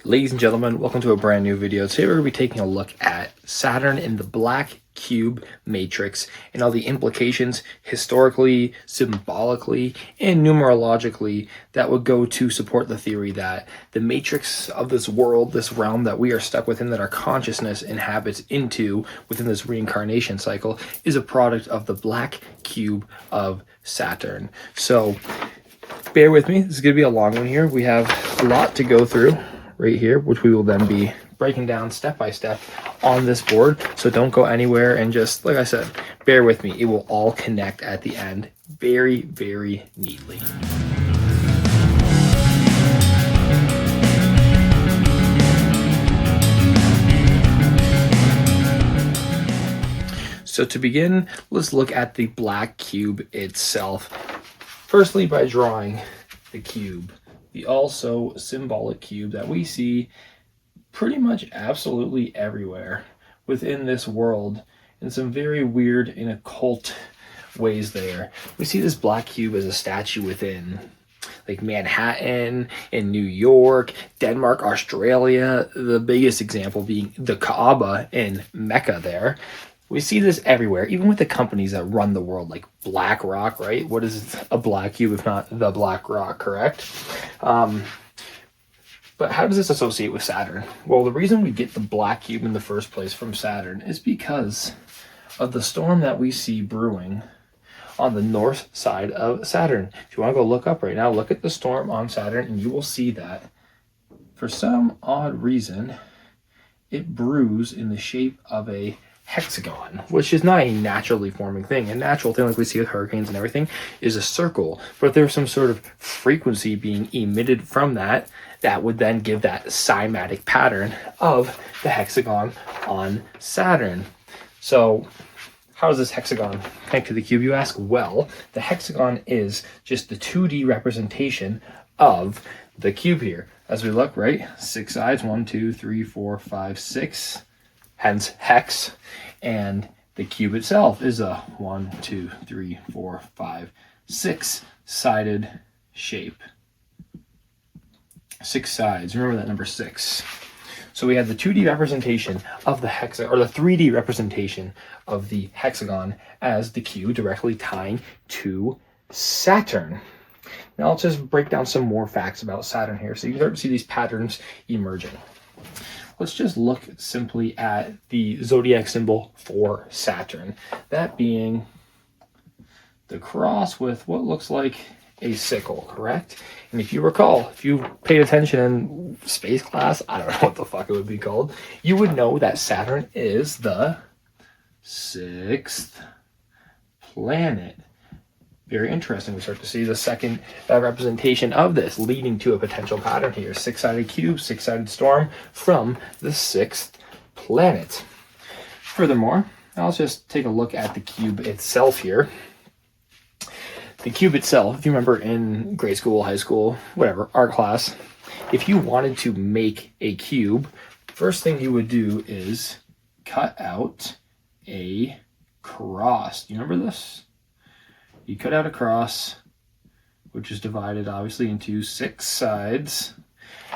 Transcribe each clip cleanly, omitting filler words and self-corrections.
Ladies and gentlemen, welcome to a brand new video. Today we're going to be taking a look at Saturn in the black cube matrix and all the implications historically, symbolically, and numerologically that would go to support the theory that the matrix of this world, this realm that we are stuck within, that our consciousness inhabits into within this reincarnation cycle, is a product of the black cube of Saturn. So bear with me, this is going to be a long one here. We have a lot to go through right here, which we will then be breaking down step by step on this board. So don't go anywhere, and just like I said, bear with me. It will all connect at the end very, very neatly. So to begin, let's look at the black cube itself. Firstly, by drawing the cube, the also symbolic cube that we see pretty much absolutely everywhere within this world in some very weird and occult ways there. We see this black cube as a statue within like Manhattan, in New York, Denmark, Australia, the biggest example being the Kaaba in Mecca there. We see this everywhere, even with the companies that run the world, like BlackRock, right? What is a black cube if not the BlackRock, correct? But how does this associate with Saturn? Well, the reason we get the black cube in the first place from Saturn is because of the storm that we see brewing on the north side of Saturn. If you want to go look up right now, look at the storm on Saturn, and you will see that for some odd reason, it brews in the shape of a hexagon, which is not a naturally forming thing. A natural thing like we see with hurricanes and everything is a circle, but if there's some sort of frequency being emitted from that, that would then give that cymatic pattern of the hexagon on Saturn. So how does this hexagon connect to the cube, you ask? Well, the hexagon is just the 2D representation of the cube here. As we look, right, 6 sides, 1, 2, 3, 4, 5, 6, hence hex, and the cube itself is a 1, 2, 3, 4, 5, 6-sided shape. 6 sides. Remember that number 6. So we have the 2D representation of the hexagon, or the 3D representation of the hexagon as the cube directly tying to Saturn. Now let's just break down some more facts about Saturn here, so you start to see these patterns emerging. Let's just look simply at the zodiac symbol for Saturn, that being the cross with what looks like a sickle, correct? And if you recall, if you paid attention in space class, I don't know what the fuck it would be called, you would know that Saturn is the 6th planet. Very interesting. We start to see the second representation of this, leading to a potential pattern here. 6-sided cube, 6-sided storm from the 6th planet. Furthermore, I'll just take a look at the cube itself here. The cube itself, if you remember in grade school, high school, whatever, art class, if you wanted to make a cube, first thing you would do is cut out a cross. Do you remember this? You cut out a cross, which is divided obviously into 6 sides,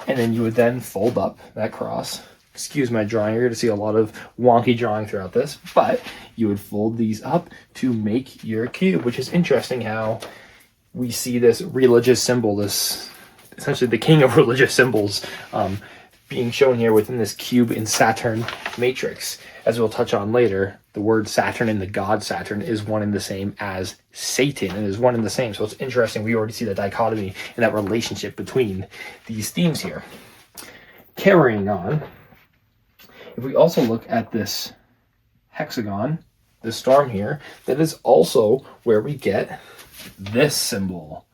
and then you would then fold up that cross. Excuse my drawing, you're going to see a lot of wonky drawing throughout this, but you would fold these up to make your cube, which is interesting how we see this religious symbol, this essentially the king of religious symbols, being shown here within this cube in Saturn matrix. As we'll touch on later, the word Saturn and the god Saturn is one and the same as Satan, and is one and the same. So it's interesting, we already see the dichotomy and that relationship between these themes here. Carrying on, if we also look at this hexagon, this storm here, that is also where we get this symbol,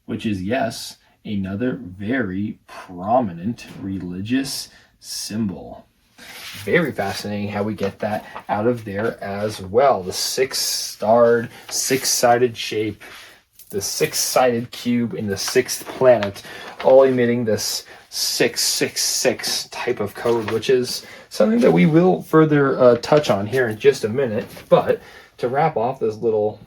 which is, yes, another very prominent religious symbol. Very fascinating how we get that out of there as well. The 6-starred, 6-sided shape, the 6-sided cube in the 6th planet, all emitting this 666 type of code, which is something that we will further touch on here in just a minute. But to wrap off this little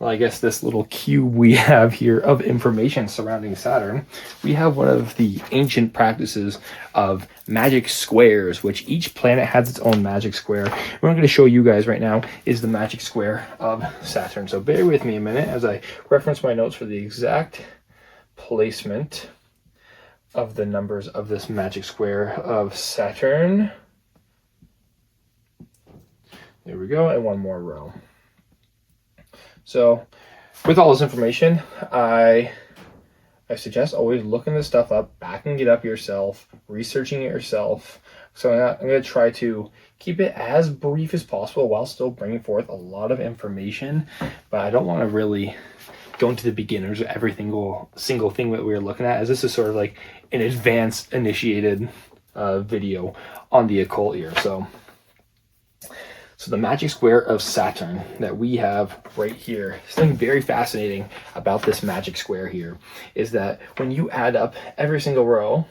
well, I guess this little cube we have here of information surrounding Saturn, we have one of the ancient practices of magic squares, which each planet has its own magic square. What I'm going to show you guys right now is the magic square of Saturn. So bear with me a minute as I reference my notes for the exact placement of the numbers of this magic square of Saturn. There we go, and one more row. So with all this information, I suggest always looking this stuff up, backing it up yourself, researching it yourself. So I'm going to try to keep it as brief as possible while still bringing forth a lot of information, but I don't want to really go into the beginners of every single thing that we're looking at, as this is sort of like an advanced initiated video on the occult here. So the magic square of Saturn that we have right here, something very fascinating about this magic square here is that when you add up every single row,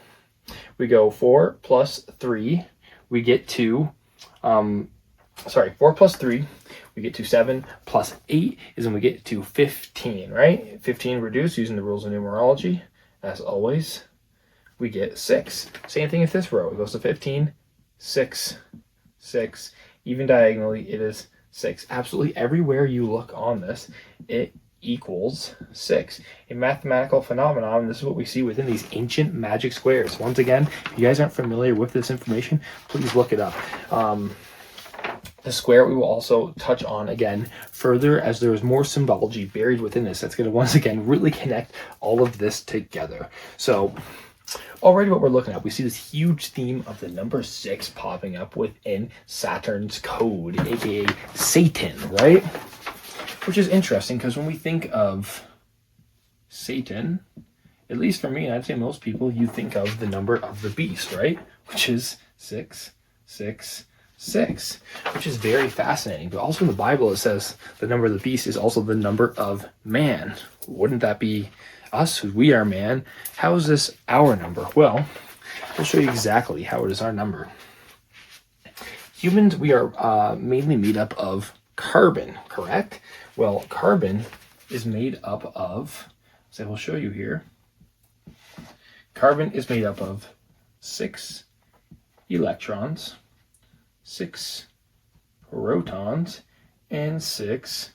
we go 4 plus 3, we get to, 4 plus 3, we get to 7 plus 8 is when we get to 15, right? 15 reduced using the rules of numerology. As always, we get 6. Same thing with this row. It goes to 15, 6, 6. Even diagonally, it is 6. Absolutely everywhere you look on this, it equals 6. A mathematical phenomenon, and this is what we see within these ancient magic squares. Once again, if you guys aren't familiar with this information, please look it up. The square we will also touch on again further, as there is more symbology buried within this that's going to once again really connect all of this together. So already what we're looking at, we see this huge theme of the number 6 popping up within Saturn's code, aka Satan, right? Which is interesting because when we think of Satan, at least for me, and I'd say most people, you think of the number of the beast, right? Which is 666, which is very fascinating. But also in the Bible, it says the number of the beast is also the number of man. Wouldn't that be us, who we are man? How is this our number? Well, I'll show you exactly how it is our number. Humans, we are mainly made up of carbon, correct? Well, carbon is made up of, so we'll show you here. Carbon is made up of 6 electrons, 6 protons, and 6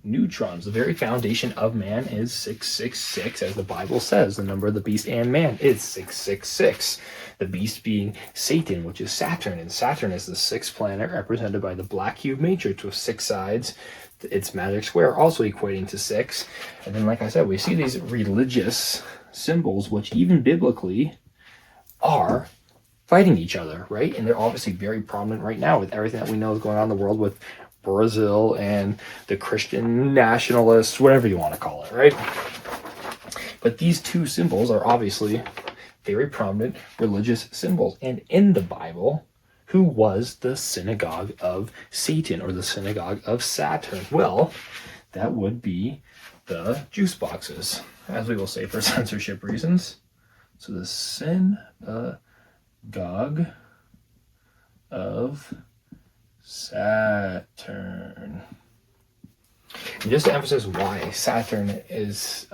neutrons. The very foundation of man is 666, as the Bible says. The number of the beast and man is 666. The beast being Satan, which is Saturn, and Saturn is the 6th planet represented by the black cube matrix with 6 sides. Its magic square also equating to 6. And then, like I said, we see these religious symbols, which even biblically are fighting each other, right? And they're obviously very prominent right now with everything that we know is going on in the world with Brazil and the Christian nationalists, whatever you want to call it, right? But these two symbols are obviously very prominent religious symbols. And in the Bible, who was the synagogue of Satan, or the synagogue of Saturn? Well, that would be the juice boxes, as we will say for censorship reasons. So the synagogue of Saturn. And just to emphasize why Saturn is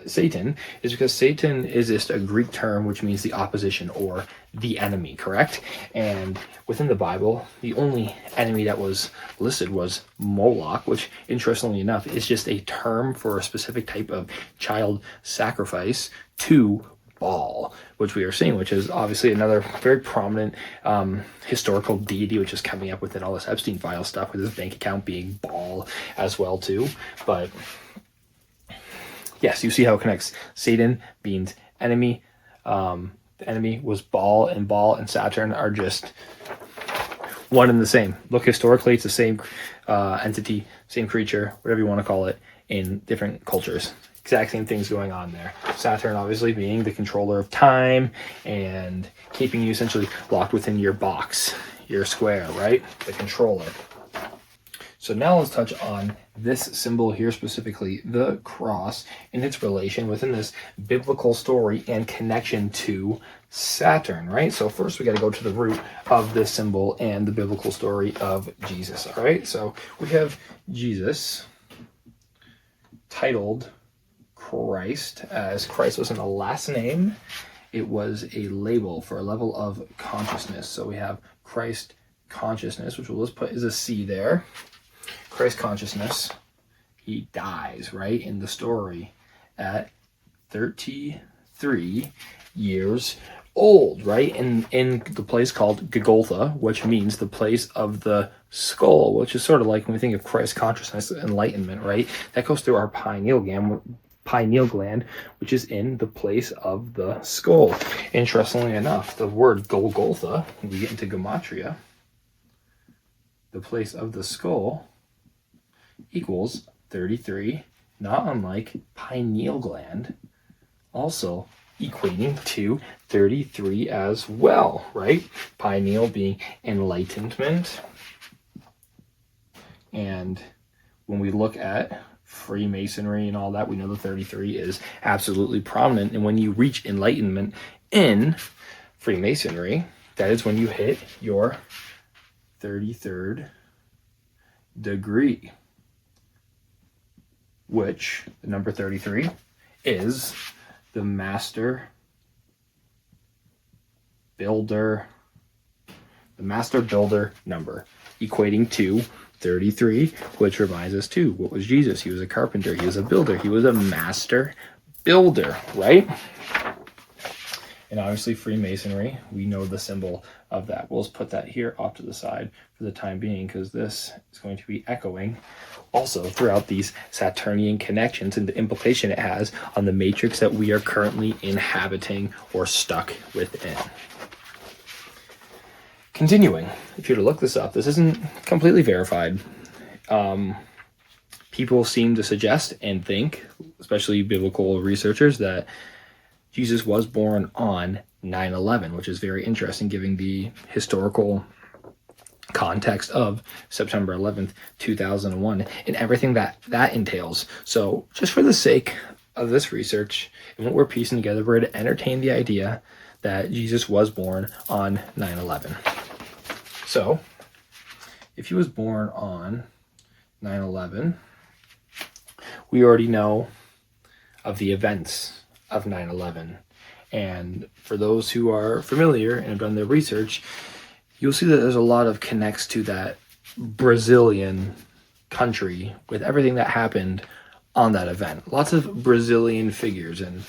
Satan, is because Satan is just a Greek term which means the opposition or the enemy, correct? And within the Bible, the only enemy that was listed was Moloch, which interestingly enough is just a term for a specific type of child sacrifice to Baal, which we are seeing, which is obviously another very prominent historical deity, which is coming up within all this Epstein file stuff, with his bank account being Baal as well too. But yes, you see how it connects. Satan means enemy. The enemy was Baal and Saturn are just one and the same. Look, historically, it's the same entity, same creature, whatever you want to call it, in different cultures. Exact same things going on there. Saturn obviously being the controller of time and keeping you essentially locked within your box, your square, right? The controller. So now let's touch on this symbol here, specifically the cross, and its relation within this biblical story and connection to Saturn, right? So first we got to go to the root of this symbol and the biblical story of Jesus, all right? So we have Jesus titled Christ, as Christ wasn't a last name. It was a label for a level of consciousness. So we have Christ consciousness, which we'll just put as a C there. Christ consciousness. He dies, right, in the story at 33 years old, right, in the place called Golgotha, which means the place of the skull, which is sort of like when we think of Christ consciousness, enlightenment, right? That goes through our pineal gland, which is in the place of the skull. Interestingly enough, the word Golgotha, when we get into gematria, the place of the skull equals 33, not unlike pineal gland, also equating to 33 as well, right? Pineal being enlightenment. And when we look at Freemasonry and all that, we know the 33 is absolutely prominent. And when you reach enlightenment in Freemasonry, that is when you hit your 33rd degree, which the number 33 is the master builder number, equating to 33, which reminds us too, what was Jesus? He was a carpenter, he was a builder, he was a master builder, right? And obviously Freemasonry, we know the symbol of that. We'll just put that here off to the side for the time being, because this is going to be echoing also throughout these Saturnian connections and the implication it has on the matrix that we are currently inhabiting or stuck within. Continuing, if you were to look this up, this isn't completely verified. People seem to suggest and think, especially biblical researchers, that Jesus was born on 9/11, which is very interesting given the historical context of September 11th, 2001, and everything that entails. So just for the sake of this research and what we're piecing together, we're going to entertain the idea that Jesus was born on 9/11. So if he was born on 9/11, we already know of the events of 9/11. And for those who are familiar and have done their research, you'll see that there's a lot of connects to that Brazilian country with everything that happened on that event. Lots of Brazilian figures and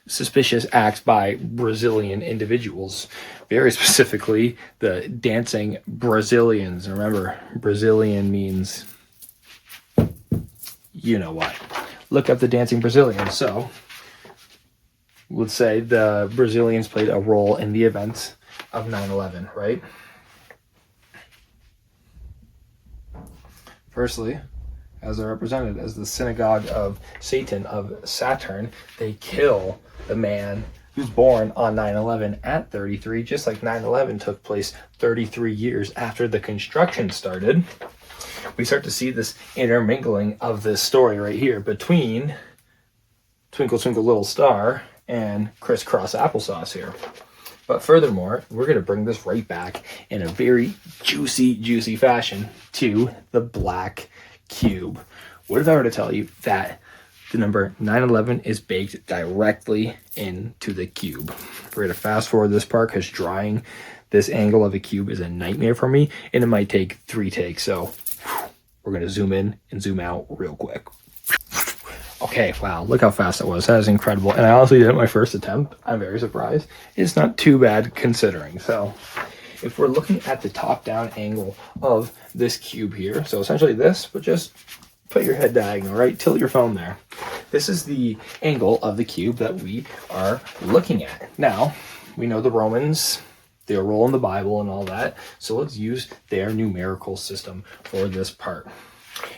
suspicious acts by Brazilian individuals. Very specifically, the dancing Brazilians. Remember, Brazilian means you know what. Look up the dancing Brazilians. So let's say the Brazilians played a role in the events of 9/11, right? Firstly, as they're represented as the synagogue of Satan, of Saturn, they kill the man who's born on 9/11 at 33, just like 9/11 took place 33 years after the construction started. We start to see this intermingling of this story right here between Twinkle Twinkle Little Star and Crisscross Applesauce here. But furthermore, we're going to bring this right back in a very juicy fashion to the black cube. What if I were to tell you that the number 9/11 is baked directly into the cube? We're going to fast forward this part because drawing this angle of a cube is a nightmare for me, and it might take 3 takes. So we're going to zoom in and zoom out real quick. Okay, wow, look how fast that was. That is incredible. And I honestly did it my first attempt. I'm very surprised. It's not too bad considering. So if we're looking at the top-down angle of this cube here, so essentially this, but just put your head diagonal, right? Tilt your phone there. This is the angle of the cube that we are looking at. Now, we know the Romans, their role in the Bible and all that, so let's use their numerical system for this part.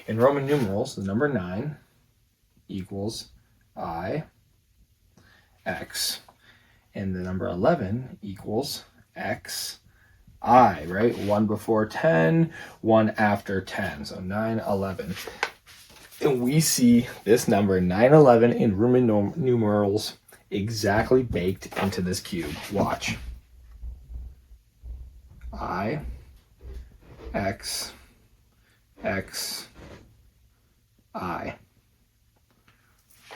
In Roman numerals, the number 9 equals I, X, and the number 11 equals X, I, right? 1 before 10, 1 after 10, so 9, 11. And we see this number 9/11 in Roman numerals exactly baked into this cube. Watch. I, X, X, I.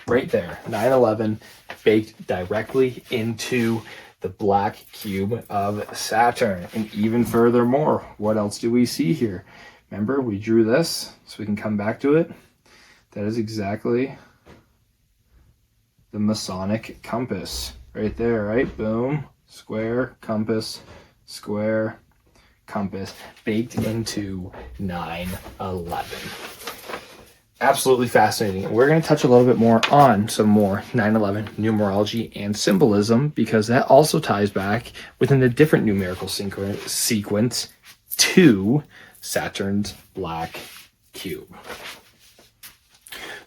right there, 9/11 baked directly into the black cube of Saturn. And even furthermore, what else do we see here? Remember, we drew this, so we can come back to it. That is exactly the Masonic compass right there, right? Boom, square, compass, square, compass, baked into 9/11. Absolutely fascinating. We're going to touch a little bit more on some more 9/11 numerology and symbolism, because that also ties back within the different numerical sequence to Saturn's black cube.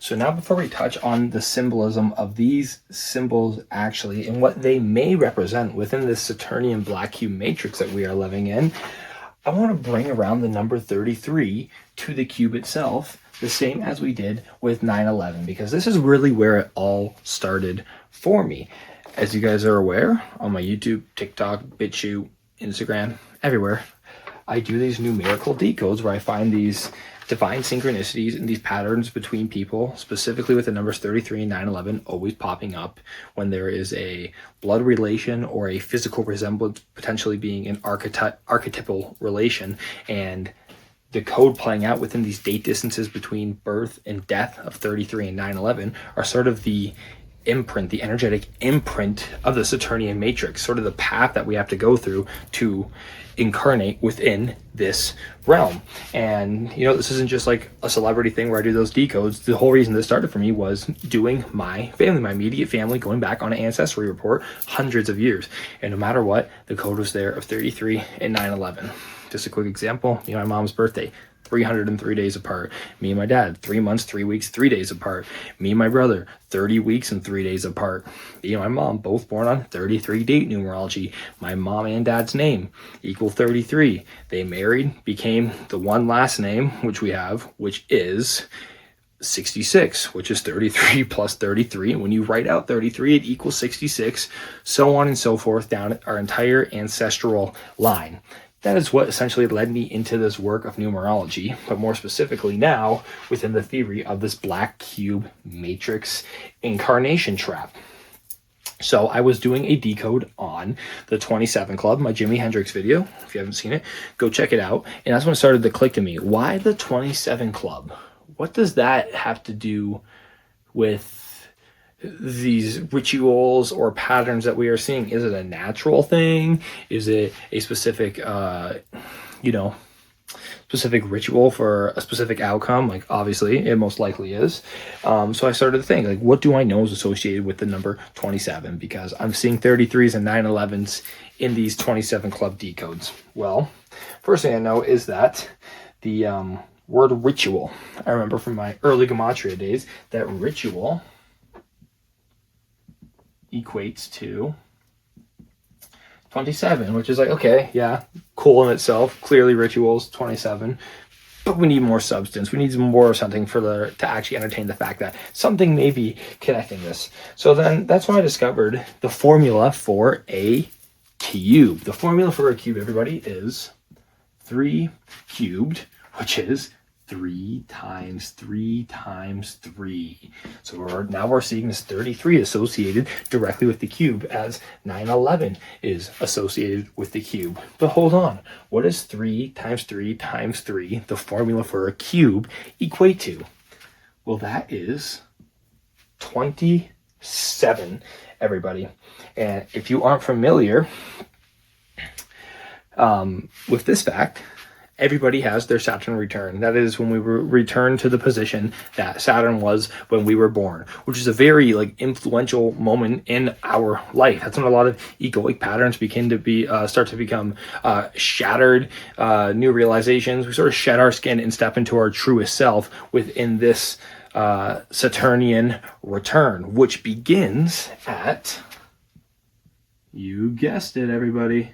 So now, before we touch on the symbolism of these symbols actually and what they may represent within this Saturnian black cube matrix that we are living in, I want to bring around the number 33 to the cube itself, the same as we did with 9/11, because this is really where it all started for me. As you guys are aware, on my YouTube, TikTok, BitChute, Instagram, everywhere, I do these numerical decodes where I find these divine synchronicities and these patterns between people, specifically with the numbers 33 and 9/11 always popping up when there is a blood relation or a physical resemblance, potentially being an archetypal relation, and the code playing out within these date distances between birth and death of 33 and 9/11 are sort of the imprint, the energetic imprint of the Saturnian matrix, sort of the path that we have to go through to incarnate within this realm. And you know, this isn't just like a celebrity thing where I do those decodes. The whole reason this started for me was doing my family, my immediate family, going back on an ancestry report hundreds of years, and no matter what, the code was there of 33 and 9/11. Just a quick example, you know, my mom's birthday, 303 days apart. Me and my dad, 3 months, 3 weeks, 3 days apart. Me and my brother, 30 weeks and 3 days apart. Me and my mom, both born on 33 date numerology. My mom and dad's name equal 33. They married, became the one last name, which we have, which is 66, which is 33 plus 33. And when you write out 33, it equals 66, so on and so forth down our entire ancestral line. That is what essentially led me into this work of numerology, but more specifically now within the theory of this black cube matrix incarnation trap. So I was doing a decode on the 27 Club, my Jimi Hendrix video. If you haven't seen it, go check it out. And that's when it started to click to me. Why the 27 Club? What does that have to do with these rituals or patterns that we are seeing? Is it a natural thing? Is it a specific, specific ritual for a specific outcome? Like, obviously, it most likely is. So I started to think, like, what do I know is associated with the number 27? Because I'm seeing 33s and 9/11s in these 27 Club decodes. Well, first thing I know is that the word ritual, I remember from my early gematria days, that ritual equates to 27, which is like, okay, yeah, cool in itself. Clearly rituals, 27, but we need more substance. We need more something to actually entertain the fact that something may be connecting this. So then that's when I discovered the formula for a cube. The formula for a cube, everybody, is 3 cubed, which is 3 times 3 times 3. So we're seeing this 33 associated directly with the cube, as 9/11 is associated with the cube. But hold on, what does 3 times 3 times 3, the formula for a cube, equate to? Well, that is 27, everybody. And if you aren't familiar with this fact, everybody has their Saturn return. That is when we return to the position that Saturn was when we were born, which is a very influential moment in our life. That's when a lot of egoic patterns start to become shattered, new realizations. We sort of shed our skin and step into our truest self within this Saturnian return, which begins at, you guessed it, everybody,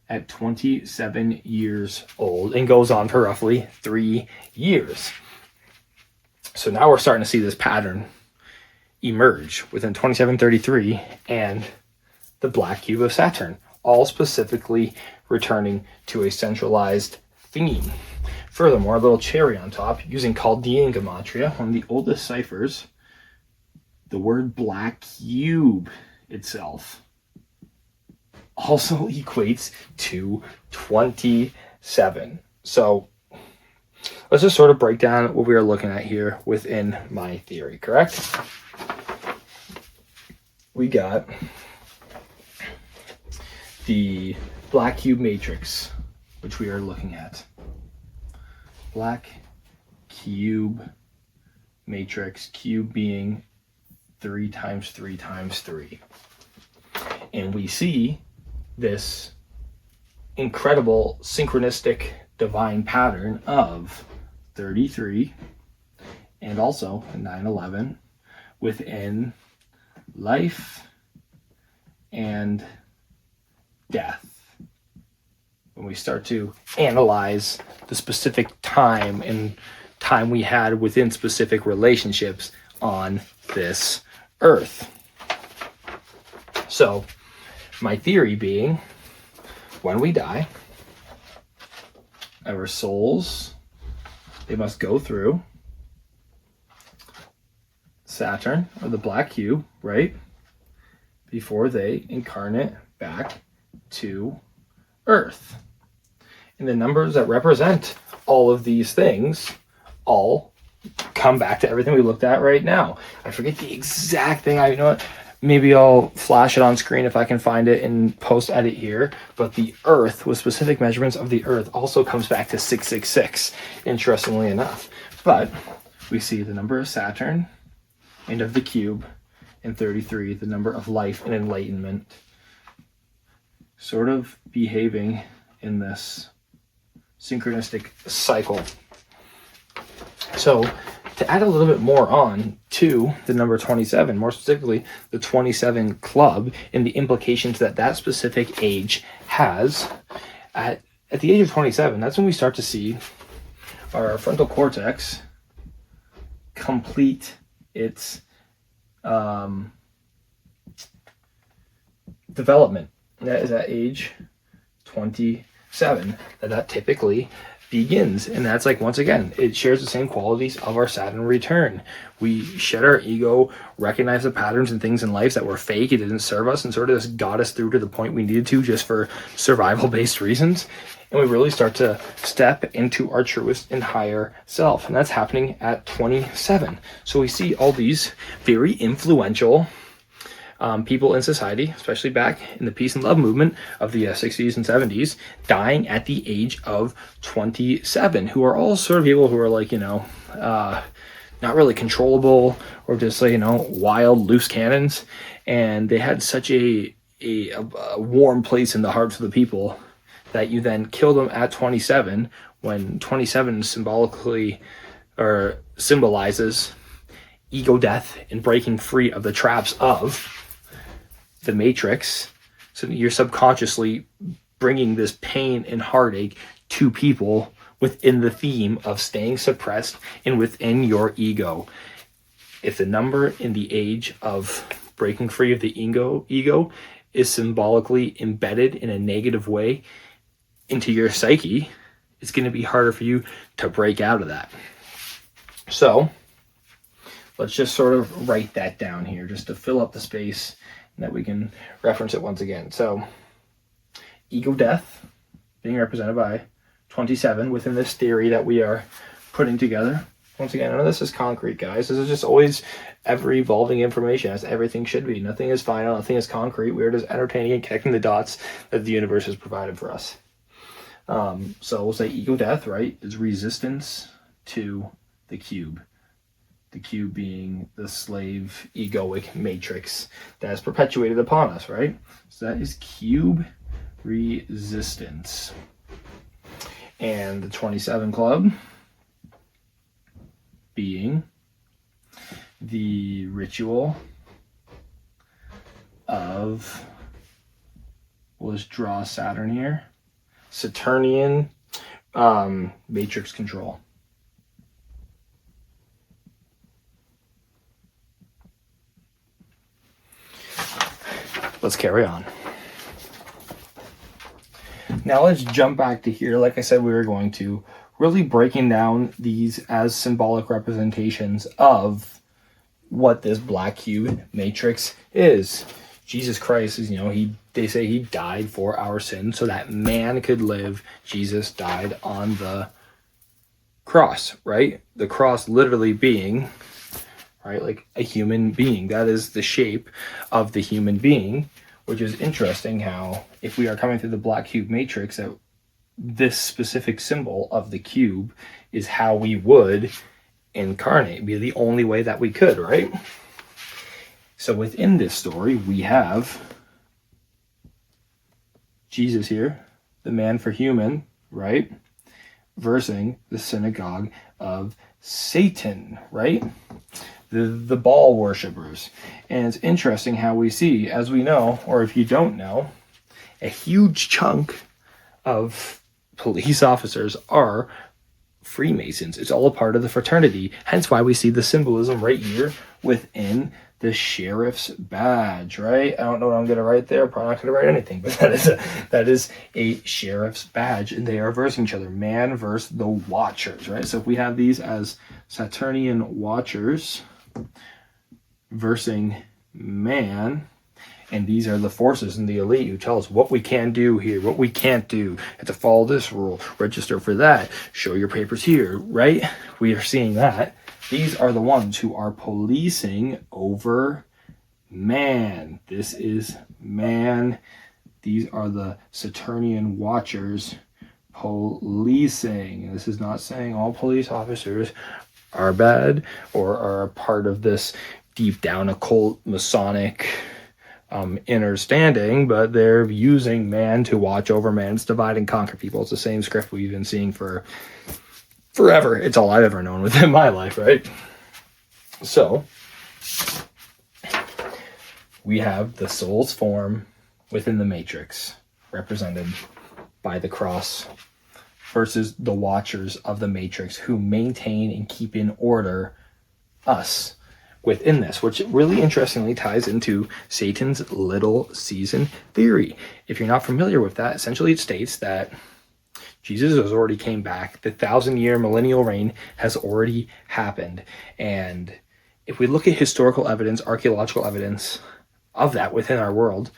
at 27 years old, and goes on for roughly 3 years. So now we're starting to see this pattern emerge within 2733 and the black cube of Saturn, all specifically returning to a centralized theme. Furthermore, a little cherry on top, using Chaldean gematria, one of the oldest ciphers the word black cube itself also equates to 27. So let's just sort of break down what we are looking at here within my theory, correct? We got the black cube matrix, which we are looking at. Black cube matrix, cube being 3 times 3 times 3. And we see this incredible synchronistic divine pattern of 33 and also 9/11 within life and death. When we start to analyze the specific time we had within specific relationships on this earth. So my theory being, when we die, our souls, they must go through Saturn, or the black cube, right? Before they incarnate back to Earth. And the numbers that represent all of these things all come back to everything we looked at right now. I forget the exact thing. You know what? Maybe I'll flash it on screen if I can find it in post edit here. But the Earth, with specific measurements of the Earth, also comes back to 666, interestingly enough. But we see the number of Saturn and of the cube, and 33, the number of life and enlightenment, sort of behaving in this synchronistic cycle. So to add a little bit more on to the number 27, more specifically the 27 club and the implications that that specific age has, at the age of 27, that's when we start to see our frontal cortex complete its development. That is at age 27 that typically begins. And that's like, once again, it shares the same qualities of our Saturn return. We shed our ego, recognize the patterns and things in life that were fake, it didn't serve us, and sort of just got us through to the point we needed to just for survival based reasons. And we really start to step into our truest and higher self. And that's happening at 27. So we see all these very influential people in society, especially back in the peace and love movement of the 60s and 70s, dying at the age of 27, who are all sort of people who are like, not really controllable, or just like, wild, loose cannons. And they had such a warm place in the hearts of the people that you then kill them at 27, when 27 symbolically or symbolizes ego death and breaking free of the traps of the matrix. So you're subconsciously bringing this pain and heartache to people within the theme of staying suppressed and within your ego. If the number in the age of breaking free of the ego is symbolically embedded in a negative way into your psyche, it's going to be harder for you to break out of that. So let's just sort of write that down here just to fill up the space and that we can reference it once again. So ego death being represented by 27 within this theory that we are putting together. Once again, none of this is concrete, guys. This is just always ever evolving information, as everything should be. Nothing is final, nothing is concrete. We're just entertaining and connecting the dots that the universe has provided for us. So we'll say ego death, right, is resistance to the cube. The cube being the slave egoic matrix that is perpetuated upon us, right? So that is cube resistance. And the 27 club being the ritual of, we'll just draw Saturn here, Saturnian matrix control. Let's carry on. Now let's jump back to here. Like I said, we were going to really breaking down these as symbolic representations of what this black cube matrix is. Jesus Christ is, they say he died for our sins so that man could live. Jesus died on the cross, right? The cross literally being, right, like a human being. That is the shape of the human being, which is interesting how if we are coming through the black cube matrix, that this specific symbol of the cube is how we would incarnate, be the only way that we could, right? So within this story, we have Jesus here, the man for human, right? Versing the synagogue of Satan, right? The Baal worshippers. And it's interesting how we see, as we know, or if you don't know, a huge chunk of police officers are Freemasons. It's all a part of the fraternity. Hence why we see the symbolism right here within the sheriff's badge, right? I don't know what I'm going to write there. Probably not going to write anything, but that is a sheriff's badge, and they are versing each other. Man versus the Watchers, right? So if we have these as Saturnian Watchers versing man, and these are the forces in the elite who tell us what we can do here, what we can't do. Have to follow this rule, register for that, show your papers here, right? We are seeing that. These are the ones who are policing over man. This is man. These are the Saturnian Watchers policing. This is not saying all police officers are bad or are a part of this deep down occult Masonic understanding, but they're using man to watch over man. It's divide and conquer people. It's the same script we've been seeing for forever. It's all I've ever known within my life, right? So we have the soul's form within the matrix represented by the cross versus the watchers of the matrix who maintain and keep in order us within this, which really interestingly ties into Satan's little season theory. If you're not familiar with that, essentially it states that Jesus has already came back. The 1,000-year millennial reign has already happened. And if we look at historical evidence, archaeological evidence of that within our world,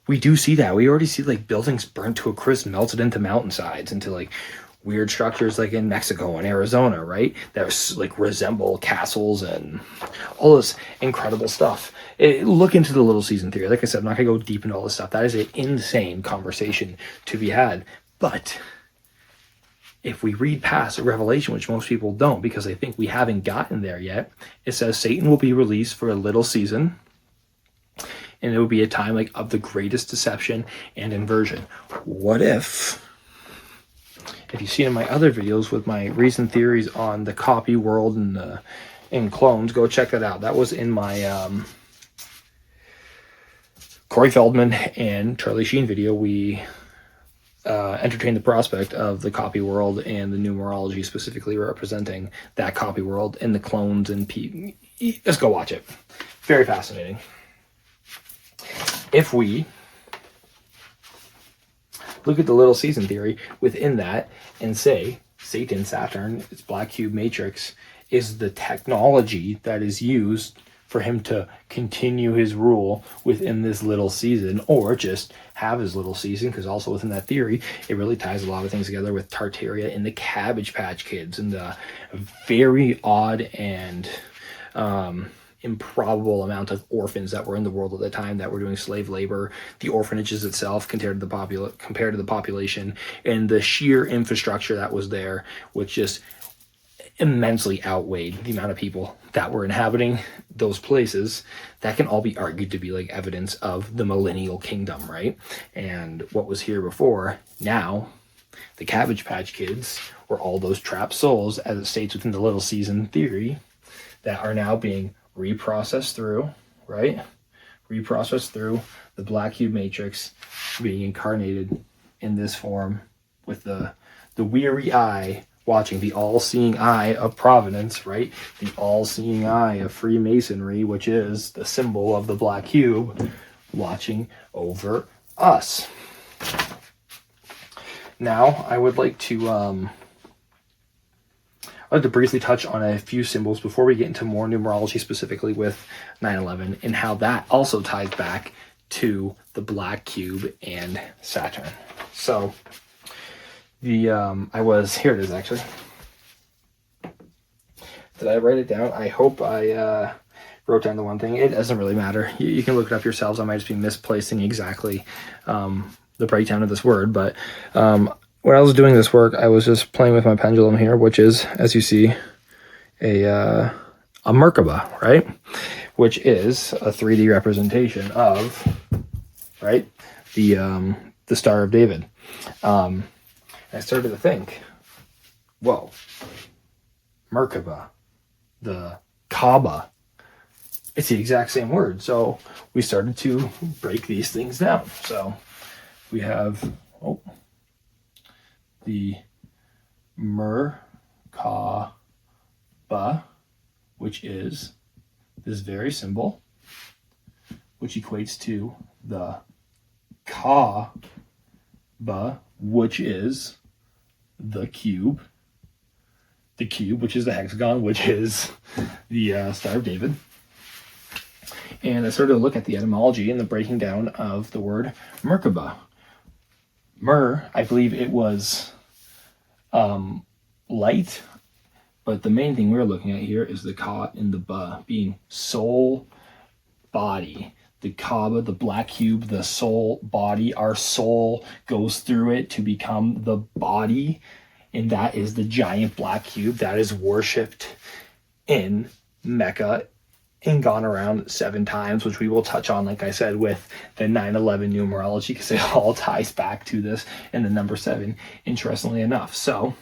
we do see that. We already see like buildings burnt to a crisp, melted into mountainsides, into like weird structures like in Mexico and Arizona, right? That like resemble castles and all this incredible stuff. Look into the little season theory. Like I said, I'm not going to go deep into all this stuff. That is an insane conversation to be had. But if we read past Revelation, which most people don't because they think we haven't gotten there yet, it says Satan will be released for a little season, and it will be a time like of the greatest deception and inversion. What if you've seen in my other videos with my recent theories on the copy world and clones, go check that out. That was in my Corey Feldman and Charlie Sheen video. We entertain the prospect of the copy world and the numerology specifically representing that copy world and the clones and just go watch it. Very fascinating. If we look at the little season theory within that and say Satan, Saturn, its black cube matrix is the technology that is used for him to continue his rule within this little season, or just have his little season, because also within that theory, it really ties a lot of things together with Tartaria and the Cabbage Patch Kids and the very odd and improbable amount of orphans that were in the world at the time that were doing slave labor, the orphanages itself compared to the population, and the sheer infrastructure that was there, which just immensely outweighed the amount of people that were inhabiting those places. That can all be argued to be like evidence of the millennial kingdom, right? And what was here before, now the Cabbage Patch Kids were all those trapped souls, as it states within the little season theory, that are now being reprocessed through, right? Reprocessed through the black cube matrix, being incarnated in this form with the weary eye watching, the all-seeing eye of providence, right? The all-seeing eye of Freemasonry, which is the symbol of the black cube, watching over us. Now, I would like to I'd like to briefly touch on a few symbols before we get into more numerology, specifically with 9/11, and how that also ties back to the black cube and Saturn. So here it is actually. Did I write it down? I hope I wrote down the one thing. It doesn't really matter. You can look it up yourselves. I might just be misplacing exactly the breakdown of this word, but when I was doing this work, I was just playing with my pendulum here, which is, as you see, a Merkaba, right? Which is a 3D representation of, right, the Star of David. I started to think, whoa, Merkaba, the Kaaba, it's the exact same word. So we started to break these things down. So we have, the Merkaba, which is this very symbol, which equates to the Kaaba, which is the cube, which is the hexagon, which is the Star of David. And I started to look at the etymology and the breaking down of the word Merkaba. I believe it was light, but the main thing we're looking at here is the Ka and the Ba being soul, body. The Kaaba, the black cube, the soul, body. Our soul goes through it to become the body, and that is the giant black cube that is worshipped in Mecca and gone around 7 times, which we will touch on, like I said, with the 9/11 numerology, because it all ties back to this and the number 7, interestingly enough. So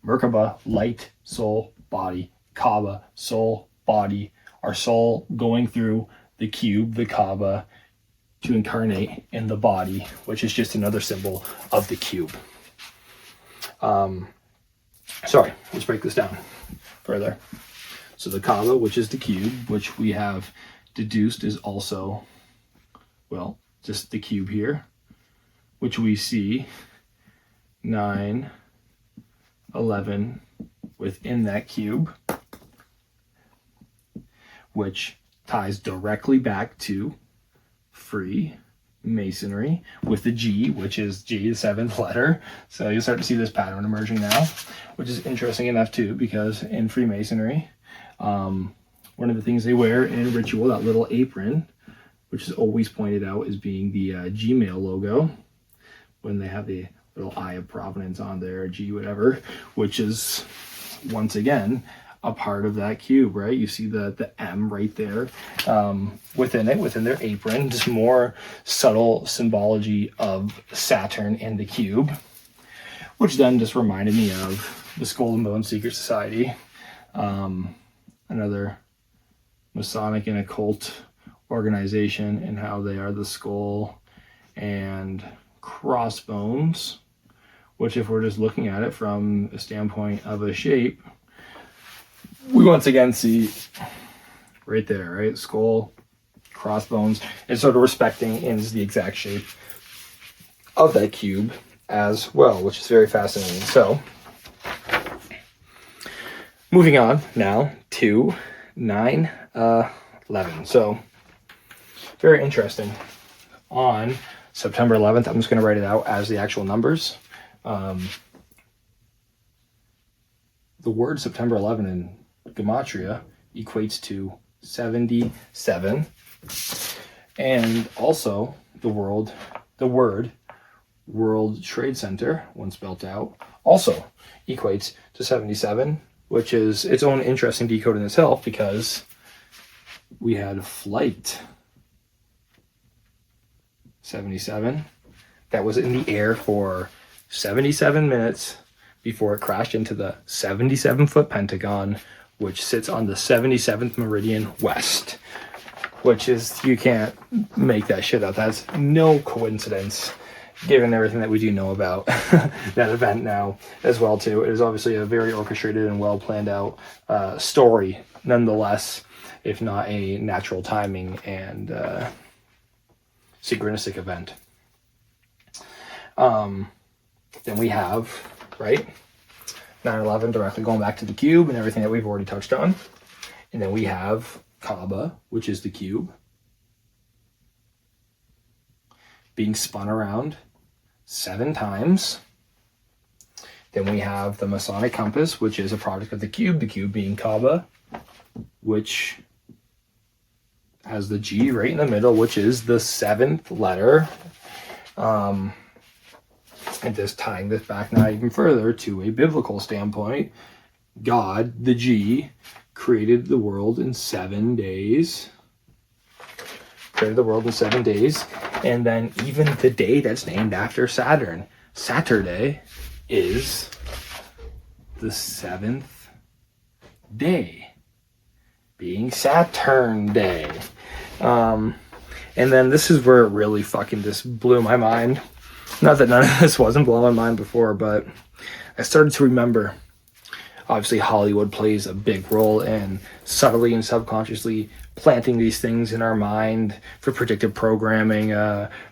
Merkaba, light, soul, body. Kaaba, soul, body. Our soul going through the cube, the Kaaba, to incarnate in the body, which is just another symbol of the cube. Sorry, let's break this down further. So the Kaaba, which is the cube, which we have deduced is also, well, just the cube here, which we see 9/11 within that cube, which ties directly back to Freemasonry with the G, which is G, the 7th letter. So you'll start to see this pattern emerging now, which is interesting enough too, because in Freemasonry, one of the things they wear in ritual, that little apron, which is always pointed out as being the Gmail logo, when they have the little Eye of Providence on there, G whatever, which is once again a part of that cube, right? You see the M right there within their apron, just more subtle symbology of Saturn and the cube, which then just reminded me of the Skull and Bones Secret Society, another Masonic and occult organization, and how they are the skull and crossbones, which if we're just looking at it from a standpoint of a shape, we once again see right there, right? Skull, crossbones, and sort of respecting is the exact shape of that cube as well, which is very fascinating. So moving on now to 9/11. So very interesting. On September 11th, I'm just going to write it out as the actual numbers. The word September 11 in Gematria equates to 77, and also the word World Trade Center, when spelled out, also equates to 77, which is its own interesting decode in itself, because we had flight 77 that was in the air for 77 minutes before it crashed into the 77-foot Pentagon, which sits on the 77th meridian west, which is, you can't make that shit up. That's no coincidence, given everything that we do know about that event now as well too. It is obviously a very orchestrated and well planned out story, nonetheless, if not a natural timing and synchronistic event. Then we have, right, 9/11 directly going back to the cube and everything that we've already touched on. And then we have Kaaba, which is the cube, being spun around 7 times. Then we have the Masonic compass, which is a product of the cube being Kaaba, which has the G right in the middle, which is the 7th letter. And just tying this back now even further to a biblical standpoint, God, the G, created the world in 7 days. Created the world in 7 days. And then even the day that's named after Saturn, Saturday, is the 7th day, being Saturn Day. And then this is where it really fucking just blew my mind. Not that none of this wasn't blowing my mind before, but I started to remember, obviously Hollywood plays a big role in subtly and subconsciously planting these things in our mind for predictive programming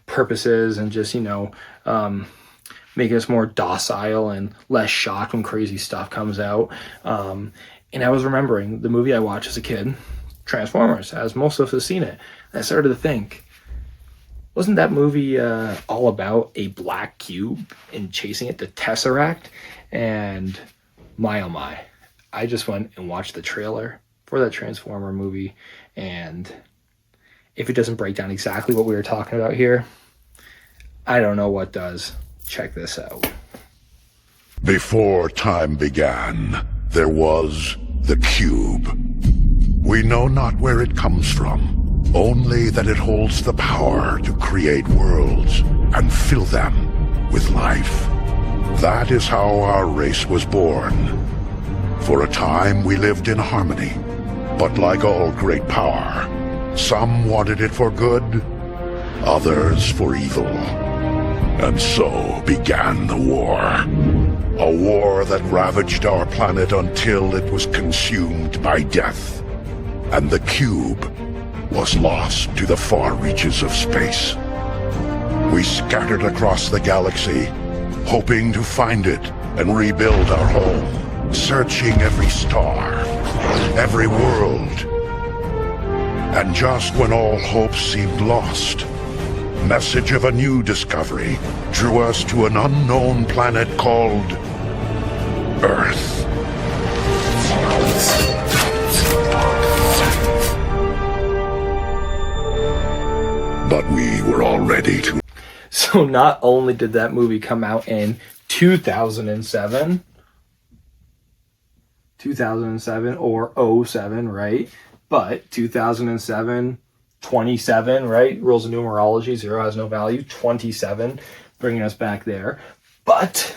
purposes, and just, making us more docile and less shocked when crazy stuff comes out. And I was remembering the movie I watched as a kid, Transformers, as most of us have seen it. And I started to think, wasn't that movie all about a black cube and chasing it, the Tesseract? And my oh my, I just went and watched the trailer for that Transformer movie, and if it doesn't break down exactly what we were talking about here, I don't know what does. Check this out. Before time began, there was the cube. We know not where it comes from, only that it holds the power to create worlds and fill them with life. That is how our race was born. For a time we lived in harmony, but like all great power, some wanted it for good, others for evil. And so began the war. A war that ravaged our planet until it was consumed by death. And the cube was lost to the far reaches of space. We scattered across the galaxy, hoping to find it and rebuild our home, searching every star, every world. And just when all hope seemed lost, message of a new discovery drew us to an unknown planet called Earth. But we were all ready to... So not only did that movie come out in 2007 or 07, right? But 2007, 27, right? Rules of numerology, 0 has no value. 27, bringing us back there. But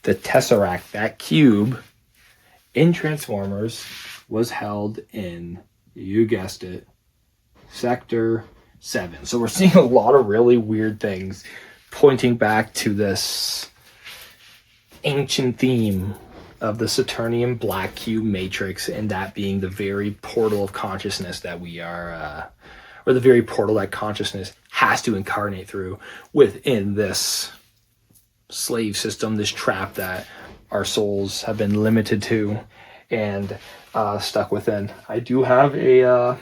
the Tesseract, that cube in Transformers, was held in, you guessed it, Sector 7. So we're seeing a lot of really weird things pointing back to this ancient theme of the Saturnian black cube matrix, and that being the very portal of consciousness that we are, or the very portal that consciousness has to incarnate through within this slave system, this trap that our souls have been limited to and stuck within. I do have a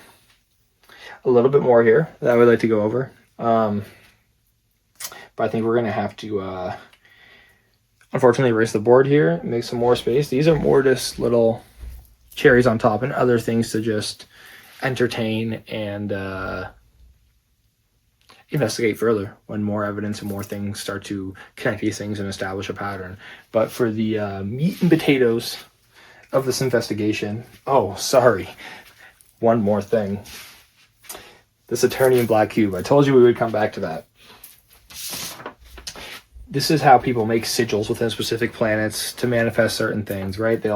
little bit more here that I would like to go over. But I think we're going to have to, unfortunately, erase the board here, make some more space. These are more just little cherries on top and other things to just entertain and investigate further when more evidence and more things start to connect these things and establish a pattern. But for the meat and potatoes of this investigation, oh, sorry, one more thing. The Saturnian black cube. I told you we would come back to that. This is how people make sigils within specific planets to manifest certain things, right? They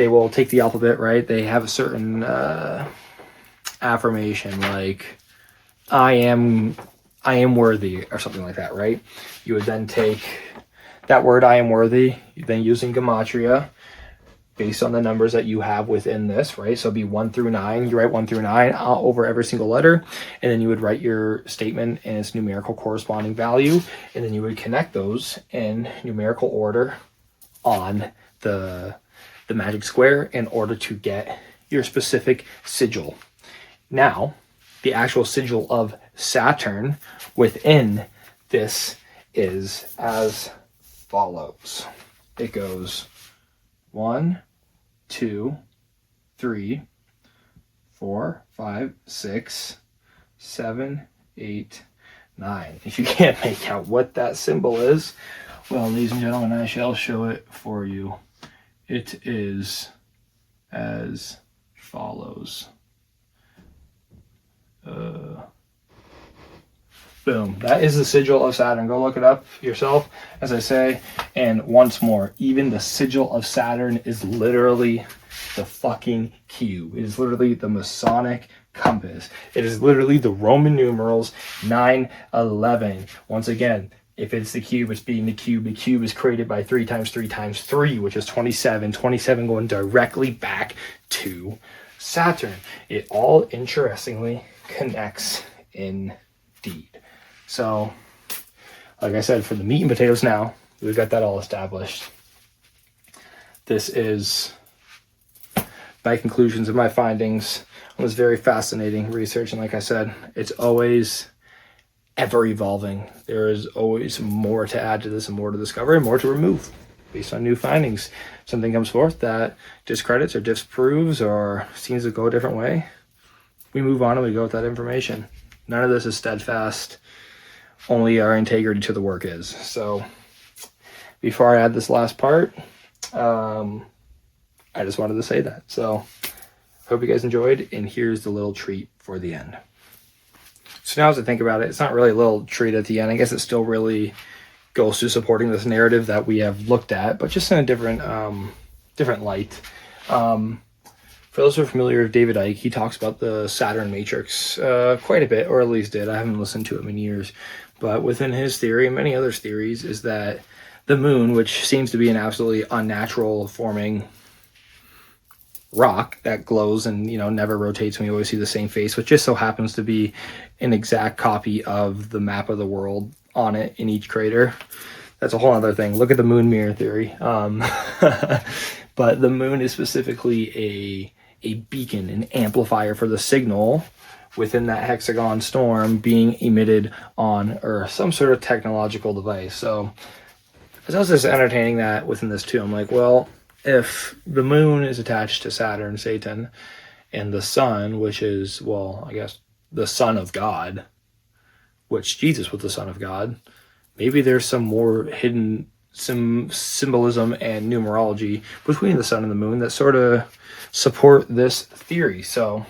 will take the alphabet, right? They have a certain affirmation, like I am worthy, or something like that, right? You would then take that word I am worthy, then using gematria, based on the numbers that you have within this, right? So it'd be 1 through 9. You write 1 through 9 over every single letter, and then you would write your statement in its numerical corresponding value, and then you would connect those in numerical order on the magic square in order to get your specific sigil. Now, the actual sigil of Saturn within this is as follows. It goes 1, 2, 3, 4, 5, 6, 7, 8, 9. If you can't make out what that symbol is, well, ladies and gentlemen, I shall show it for you. It is as follows. Boom. That is the sigil of Saturn. Go look it up yourself, as I say. And once more, even the sigil of Saturn is literally the fucking cube. It is literally the Masonic compass. It is literally the Roman numerals 911. Once again, if it's the cube, it's being the cube. The cube is created by 3 times 3 times 3, which is 27. 27 going directly back to Saturn. It all interestingly connects indeed. So, like I said, for the meat and potatoes now, we've got that all established. This is my conclusions and my findings on this very fascinating research. And like I said, it's always ever evolving. There is always more to add to this and more to discover and more to remove based on new findings. Something comes forth that discredits or disproves or seems to go a different way, we move on and we go with that information. None of this is steadfast. Only our integrity to the work is. So before I add this last part, I just wanted to say that. So hope you guys enjoyed, and here's the little treat for the end. So now as I think about it, it's not really a little treat at the end. I guess it still really goes to supporting this narrative that we have looked at, but just in a different light. For those who are familiar with David Icke, he talks about the Saturn matrix quite a bit, or at least did. I haven't listened to him in years. But within his theory and many others' theories is that the moon, which seems to be an absolutely unnatural forming rock that glows and, never rotates, and we always see the same face, which just so happens to be an exact copy of the map of the world on it in each crater. That's a whole other thing. Look at the moon mirror theory. But the moon is specifically a beacon, an amplifier for the signal within that hexagon storm being emitted on Earth, some sort of technological device. So as I was just entertaining that within this too, I'm like, well, if the moon is attached to Saturn, Satan, and the sun, which is, well, I guess the Son of God, which Jesus was the Son of God, maybe there's some more hidden symbolism and numerology between the sun and the moon that sort of support this theory. So,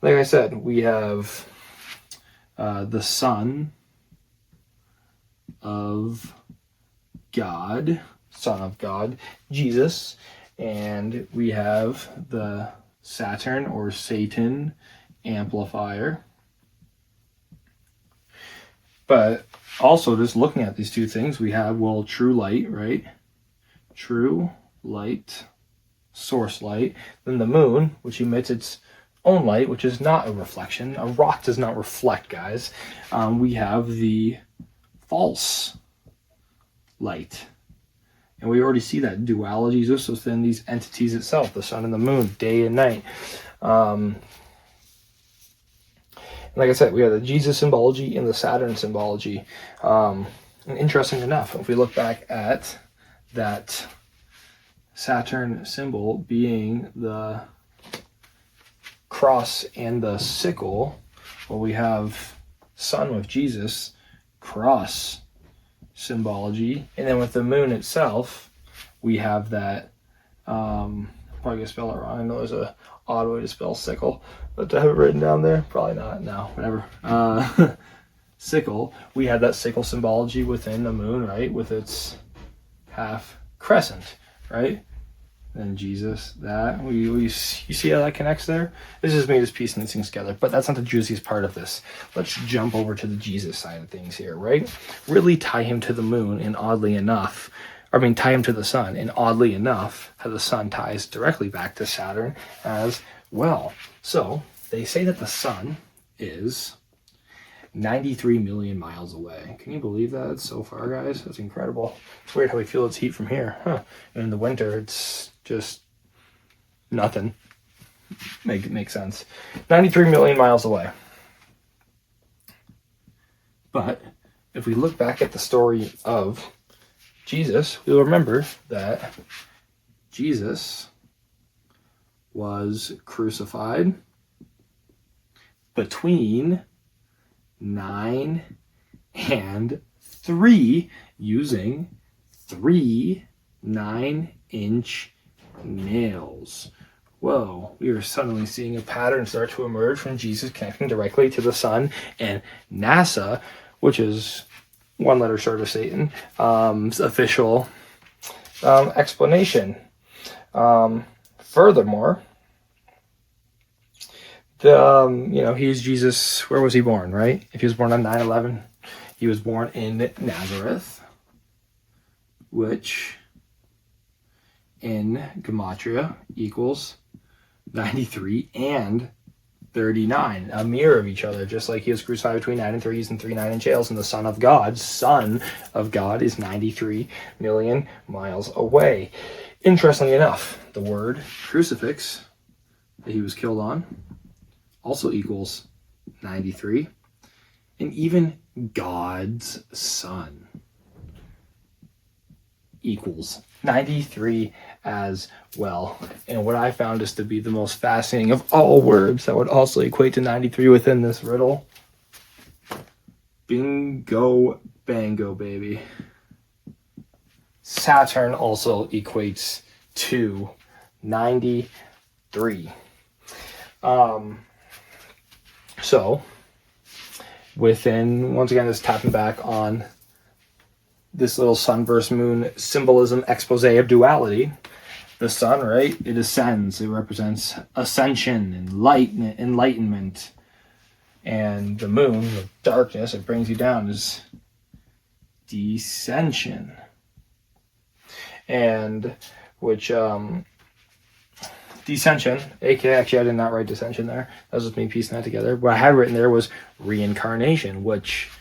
like I said, we have the Son of God, Jesus, and we have the Saturn or Satan amplifier. But also, just looking at these two things, we have, well, true light, right? True light, source light. Then the moon, which emits its own light, which is not a reflection. A rock does not reflect, guys. We have the false light. And we already see that duality just within these entities itself, the sun and the moon, day and night. Like I said, we have the Jesus symbology and the Saturn symbology. And interesting enough, if we look back at that Saturn symbol being the cross and the sickle, well, we have sun with Jesus, cross symbology. And then with the moon itself, we have that, probably going to spell it wrong. I know there's a odd way to spell sickle, but to have it written down there, probably not. No, whatever. Sickle, we had that sickle symbology within the moon, right, with its half crescent, right? Then Jesus, that you see how that connects there? This is me just piecing these things together, but that's not the juiciest part of this. Let's jump over to the Jesus side of things here, right? Really tie him to the moon, and oddly enough, tie him to the sun, and oddly enough, how the sun ties directly back to Saturn as well. So they say that the sun is 93 million miles away. Can you believe that? It's so far, guys. That's incredible. It's weird how we feel its heat from here. Huh. And in the winter, it's just nothing. Makes sense. 93 million miles away. But if we look back at the story of Jesus, we'll remember that Jesus was crucified between 9 and 3 using 3 9-inch nails. Whoa, we are suddenly seeing a pattern start to emerge from Jesus connecting directly to the sun, and NASA, which is one letter short of Satan, official explanation. Furthermore, he's Jesus. Where was he born, right? If he was born on 9/11, he was born in Nazareth, which in Gematria equals 93 and 39, a mirror of each other, just like he was crucified between 9 and 3 and 3 9-inch nails, and the Son of God is 93 million miles away. Interestingly enough, the word crucifix that he was killed on also equals 93, and even God's Son equals 93 as well. And what I found is to be the most fascinating of all words that would also equate to 93 within this riddle. Bingo bango, baby. Saturn also equates to 93. So within, once again, this tapping back on this little sun versus moon symbolism expose of duality, the sun, right, it ascends. It represents ascension and enlightenment. And the moon, the darkness, it brings you down, is descension. And which, descension, aka, actually I did not write descension there. That was just me piecing that together. What I had written there was reincarnation, which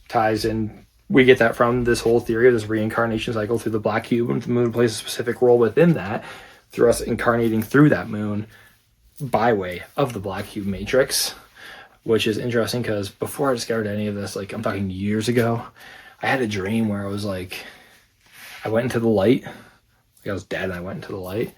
ties in. We get that from this whole theory of this reincarnation cycle through the black cube, and the moon plays a specific role within that, through us incarnating through that moon by way of the black cube matrix, which is interesting because before I discovered any of this, like I'm talking years ago, I had a dream where I was like, I went into the light, like I was dead and I went into the light,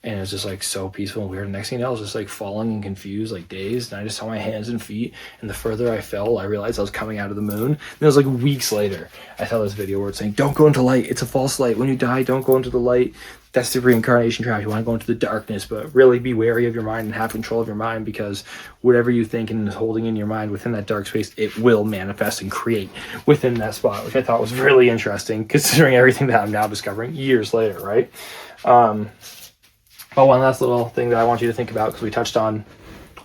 and it was just like so peaceful and weird. And next thing you know, I was just like falling and confused, like dazed. And I just saw my hands and feet. And the further I fell, I realized I was coming out of the moon. And it was like weeks later, I saw this video where it's saying, don't go into light. It's a false light. When you die, don't go into the light. That's the reincarnation trap. You want to go into the darkness, but really be wary of your mind and have control of your mind, because whatever you think and is holding in your mind within that dark space, it will manifest and create within that spot, which I thought was really interesting considering everything that I'm now discovering years later, right? But one last little thing that I want you to think about, because we touched on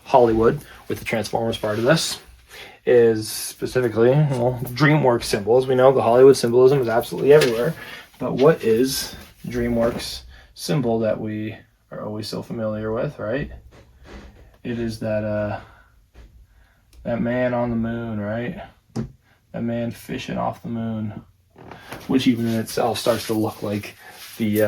Hollywood with the Transformers part of this, is specifically, DreamWorks symbols. We know the Hollywood symbolism is absolutely everywhere, but what is DreamWorks symbol that we are always so familiar with, right? It is that man on the moon, right? That man fishing off the moon, which even in itself starts to look like the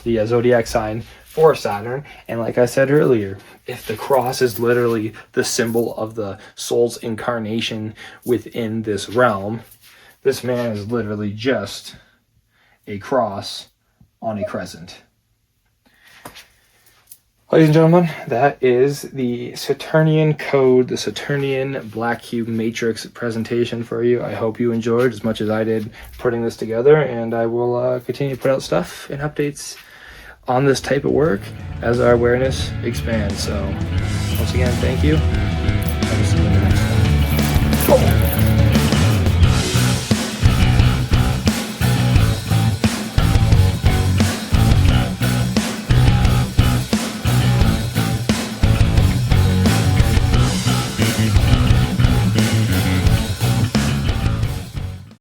the zodiac sign for Saturn. And like I said earlier, if the cross is literally the symbol of the soul's incarnation within this realm, this man is literally just a cross on a crescent. Ladies and gentlemen, that is the Saturnian code, the Saturnian black cube matrix presentation for you. I hope you enjoyed as much as I did putting this together, and I will continue to put out stuff and updates on this type of work as our awareness expands. So once again, thank you.